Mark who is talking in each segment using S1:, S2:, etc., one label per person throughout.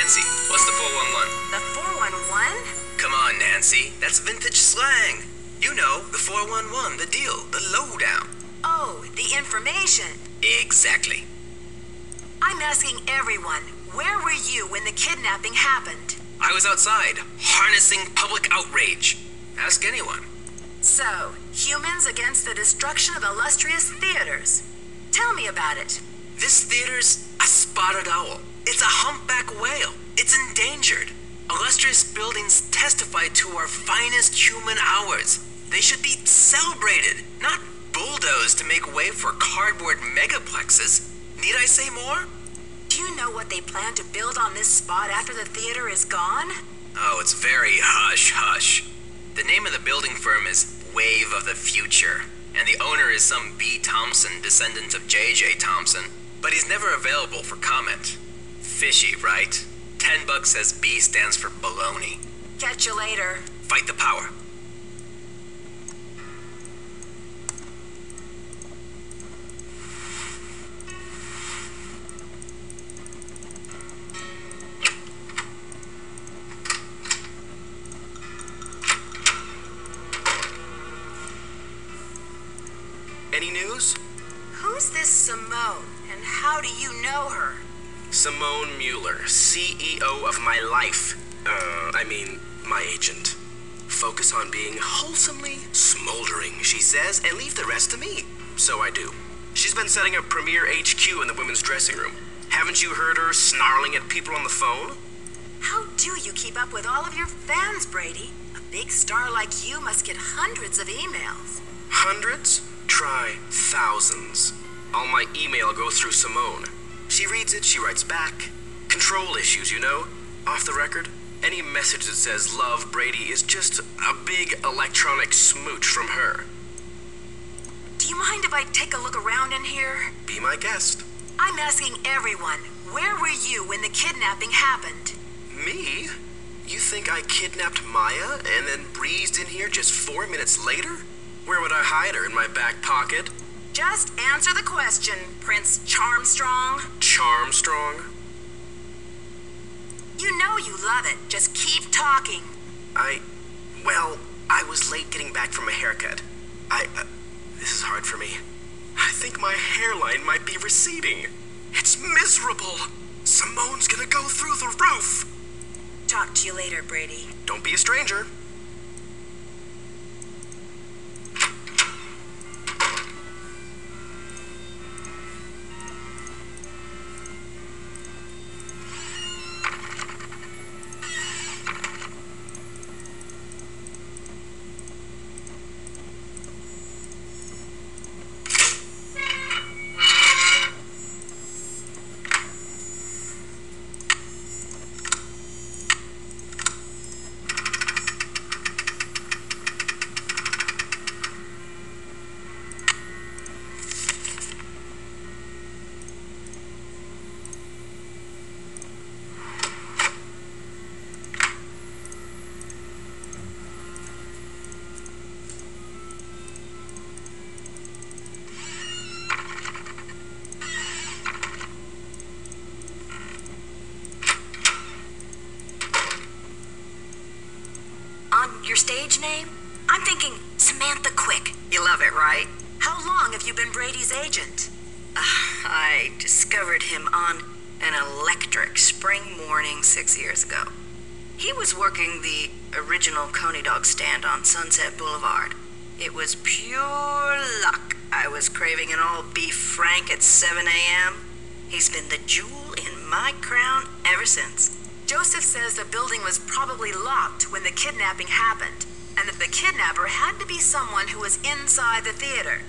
S1: Nancy, what's the 411?
S2: The 411?
S1: Come on, Nancy. That's vintage slang. You know, the 411, the deal, the lowdown.
S2: Oh, the information.
S1: Exactly.
S2: I'm asking everyone, where were you when the kidnapping happened?
S1: I was outside, harnessing public outrage. Ask anyone.
S2: So, humans against the destruction of illustrious theaters. Tell me about it.
S1: This theater's a spotted owl. It's a humpback whale. It's endangered. Illustrious buildings testify to our finest human hours. They should be celebrated, not bulldozed to make way for cardboard megaplexes. Need I say more?
S2: Do you know what they plan to build on this spot after the theater is gone?
S1: Oh, it's very hush-hush. The name of the building firm is Wave of the Future, and the owner is some B. Thompson, descendant of J.J. Thompson, but he's never available for comment. Fishy, right? $10 says B stands for baloney.
S2: Catch you later.
S1: Fight the power. Any news?
S2: Who's this Simone, and how do you know her?
S3: Simone Mueller, CEO of my life. My agent. Focus on being wholesomely smoldering, she says, and leave the rest to me. So I do. She's been setting up Premier HQ in the women's dressing room. Haven't you heard her snarling at people on the phone?
S2: How do you keep up with all of your fans, Brady? A big star like you must get hundreds of emails.
S3: Hundreds? Try thousands. All my email goes through Simone. She reads it, she writes back. Control issues, you know? Off the record, any message that says love Brady is just a big electronic smooch from her.
S2: Do you mind if I take a look around in here?
S3: Be my guest.
S2: I'm asking everyone, where were you when the kidnapping happened?
S3: Me? You think I kidnapped Maya and then breezed in here just 4 minutes later? Where would I hide her? In my back pocket?
S2: Just answer the question, Prince Charmstrong.
S3: Charmstrong?
S2: You know you love it. Just keep talking.
S3: I was late getting back from a haircut. This is hard for me. I think my hairline might be receding. It's miserable. Simone's gonna go through the roof.
S2: Talk to you later, Brady.
S3: Don't be a stranger.
S2: Your stage name? I'm thinking Samantha Quick. You love it, right? How long have you been Brady's agent? I discovered him on an electric spring morning 6 years ago. He was working the original Coney Dog stand on Sunset Boulevard. It was pure luck. I was craving an all-beef Frank at 7 a.m. He's been the jewel in my crown ever since. Joseph says the building was probably locked when the kidnapping happened, and that the kidnapper had to be someone who was inside the theater.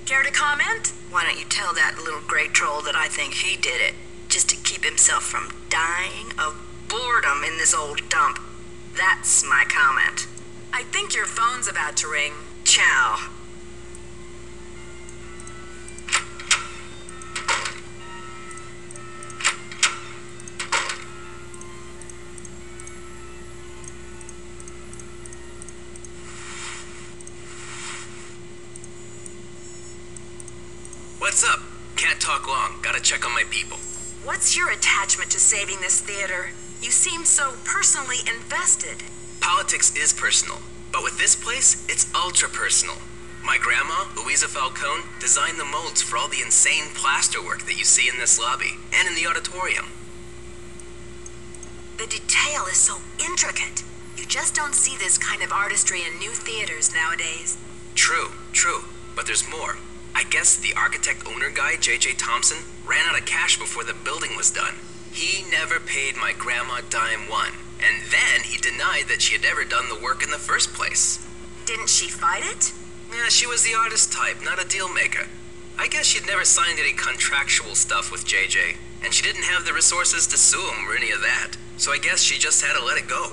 S2: Care to comment? Why don't you tell that little gray troll that I think he did it, just to keep himself from dying of boredom in this old dump. That's my comment. I think your phone's about to ring. Ciao.
S1: What's up? Can't talk long. Gotta check on my people.
S2: What's your attachment to saving this theater? You seem so personally invested.
S1: Politics is personal, but with this place, it's ultra personal. My grandma, Louisa Falcone, designed the molds for all the insane plasterwork that you see in this lobby and in the auditorium.
S2: The detail is so intricate. You just don't see this kind of artistry in new theaters nowadays.
S1: True, but there's more. I guess the architect-owner guy, J.J. Thompson, ran out of cash before the building was done. He never paid my grandma dime one, and then he denied that she had ever done the work in the first place.
S2: Didn't she fight it?
S1: Yeah, she was the artist type, not a deal maker. I guess she'd never signed any contractual stuff with JJ, and she didn't have the resources to sue him or any of that. So I guess she just had to let it go.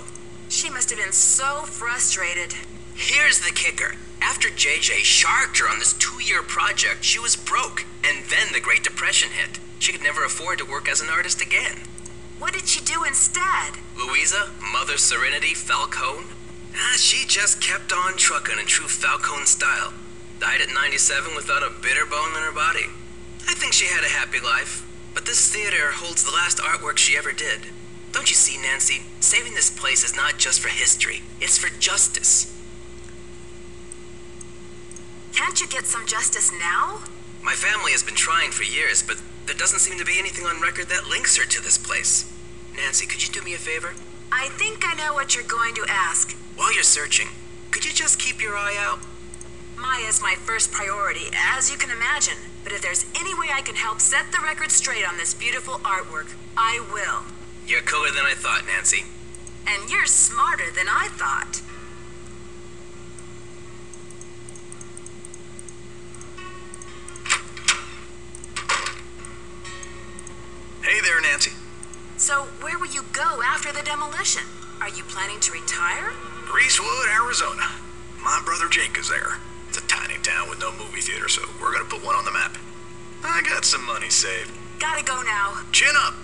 S2: She must have been so frustrated.
S1: Here's the kicker. After JJ sharked her on this 2-year project, she was broke, and then the Great Depression hit. She could never afford to work as an artist again.
S2: What did she do instead?
S1: Louisa, Mother Serenity Falcone? She just kept on trucking in true Falcone style. Died at 97 without a bitter bone in her body. I think she had a happy life, but this theater holds the last artwork she ever did. Don't you see, Nancy? Saving this place is not just for history, it's for justice.
S2: Can't you get some justice now?
S1: My family has been trying for years, but there doesn't seem to be anything on record that links her to this place. Nancy, could you do me a favor?
S2: I think I know what you're going to ask.
S1: While you're searching, could you just keep your eye out?
S2: Maya's my first priority, as you can imagine. But if there's any way I can help set the record straight on this beautiful artwork, I will.
S1: You're cooler than I thought, Nancy.
S2: And you're smarter than I thought.
S4: Hey there, Nancy.
S2: So, where will you go after the demolition? Are you planning to retire?
S4: Greasewood, Arizona. My brother Jake is there. It's a tiny town with no movie theater, so we're gonna put one on the map. I got some money saved.
S2: Gotta go now.
S4: Chin up.